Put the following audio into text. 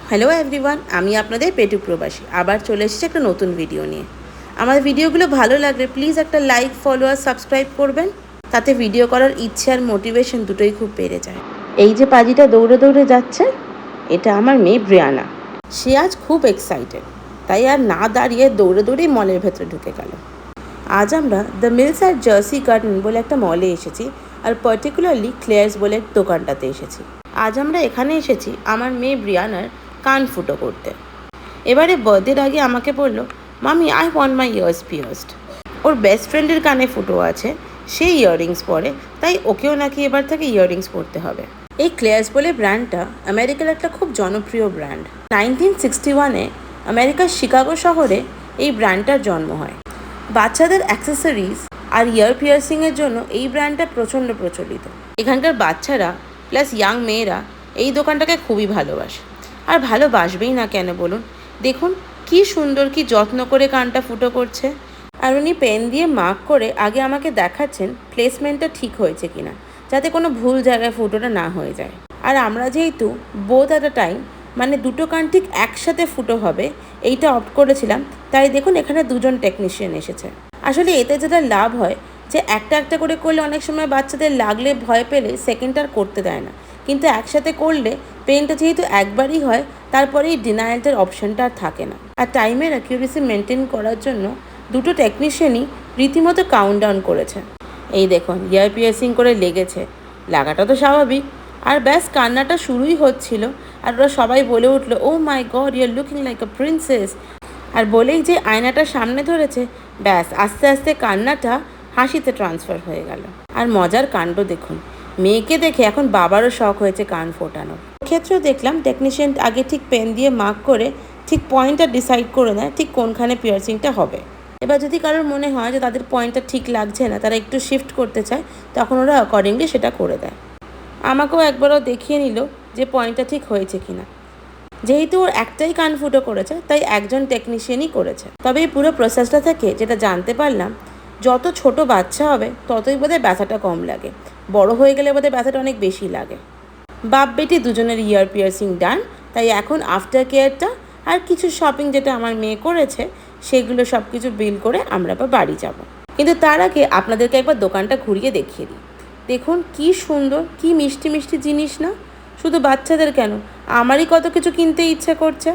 Hello everyone, আমি আপনাদের পেটু প্রবাসী আবার চলে এসেছি একটা নতুন ভিডিও নিয়ে। আমার ভিডিওগুলো ভালো লাগলে প্লিজ একটা লাইক, ফলো আর সাবস্ক্রাইব করবেন। তাতে ভিডিও করার ইচ্ছে আর মোটিভেশন দুটোই খুব বেড়ে যায়। এই যে পাজিটা দৌড়ে দৌড়ে যাচ্ছে, এটা আমার মেয়ে ব্রিয়ানা। সে আজ খুব এক্সাইটেড, তাই আর না দাঁড়িয়ে দৌড়ে দৌড়েই মলের ভেতরে ঢুকে গেল। আজ আমরা the mills at jersey garden বলে একটা মলে এসেছি, আর পার্টিকুলারলি ক্লেয়ার্স বলে দোকানটাতে এসেছি। আজ আমরা এখানে এসেছি আমার মেয়ে ব্রিয়ানার কান ফুটো করতে। এবারে বার্থডের আগে আমাকে বলল, মামি I want my ears pierced. ওর বেস্ট ফ্রেন্ডের কানে ফুটো আছে, সে ইয়াররিংস পরে, তাই ওকেও নাকি এবার থেকে ইয়াররিংস পরতে হবে। এই ক্লেয়ার্স বলে ব্র্যান্ডটা আমেরিকার একটা খুব জনপ্রিয় ব্র্যান্ড। 1961-এ আমেরিকার শিকাগো শহরে এই ব্র্যান্ডটার জন্ম হয়। বাচ্চাদের অ্যাক্সেসরিজ আর ইয়ার পিয়ার্সিংয়ের জন্য এই ব্র্যান্ডটা প্রচণ্ড প্রচলিত। এখানকার বাচ্চারা প্লাস ইয়াং মেয়েরা এই দোকানটাকে খুবই ভালোবাসে। আর ভালোবাসবেই না কেন বলুন? দেখুন কি সুন্দর, কি যত্ন করে কানটা ফুটো করছে। আর উনি পেন দিয়ে মার্ক করে আগে আমাকে দেখাচ্ছেন প্লেসমেন্টটা ঠিক হয়েছে কিনা, যাতে কোনো ভুল জায়গায় ফুটোটা না হয়ে যায়। আর আমরা যেহেতু বোথ অ্যাট আ টাইম, মানে দুটো কান ঠিক একসাথে ফুটো হবে এইটা অপ্ট করেছিলাম, তাই দেখুন এখানে দুজন টেকনিশিয়ান এসেছে। আসলে এতে যেটা লাভ হয় যে একটা একটা করে করলে অনেক সময় বাচ্চাদের লাগলে ভয় পেলে সেকেন্ডটা আর করতে দেয় না, কিন্তু একসাথে করলে পেনটা যেহেতু একবারই হয়, তারপরে এই ডিনায়ালটার অপশানটা আর থাকে না। আর টাইমের অ্যাকিউরেসি মেনটেন করার জন্য দুটো টেকনিশিয়ানই রীতিমতো কাউন্টডাউন করেছে। এই দেখুন ইয়ার পিয়ার্সিং করে লেগেছে, লাগাটা তো স্বাভাবিক। আর ব্যাস কান্নাটা শুরুই হচ্ছিল, আর ওরা সবাই বলে উঠলো, oh my God, you are looking like a princess. আর বলেই যে আয়নাটা সামনে ধরেছে, ব্যাস আস্তে আস্তে কান্নাটা হাসিতে ট্রান্সফার হয়ে গেল। আর মজার কাণ্ড দেখুন, মেয়েকে দেখে এখন বাবারও শখ হয়েছে কান ফোটানোর। ক্ষেত্রেও দেখলাম টেকনিশিয়ান আগে ঠিক পেন দিয়ে মার্ক করে ঠিক পয়েন্টটা ডিসাইড করে নেয় ঠিক কোনখানে পিয়ার্সিংটা হবে। এবার যদি কারোর মনে হয় যে তাদের পয়েন্টটা ঠিক লাগছে না, তারা একটু শিফট করতে চায়, তখন ওরা অ্যাকর্ডিংলি সেটা করে দেয়। আমাকেও একবারও দেখিয়ে নিল যে পয়েন্টটা ঠিক হয়েছে কিনা। যেহেতু ওর একটাই কান ফুটো করেছে, তাই একজন টেকনিশিয়ানই করেছে। তবে এই পুরো প্রসেসটা থেকে যেটা জানতে পারলাম, যত ছোট বাচ্চা হবে ততই বোধহয় ব্যথাটা কম লাগে, বড় হয়ে গেলে বোধহয় ব্যথাটা অনেক বেশি লাগে। বাপ বেটি দুজনের ইয়ার পিয়ার্সিং ডান, তাই এখন আফটার কেয়ারটা আর কিছু শপিং যেটা আমার মেয়ে করেছে সেগুলো সব কিছু বিল করে আমরা আবার বাড়ি যাব। কিন্তু তার আগে আপনাদেরকে একবার দোকানটা ঘুরিয়ে দেখিয়ে দিই। দেখুন কি সুন্দর, কি মিষ্টি মিষ্টি জিনিস না? শুধু বাচ্চাদের কেন, আমারই কত কিছু কিনতে ইচ্ছে করছে।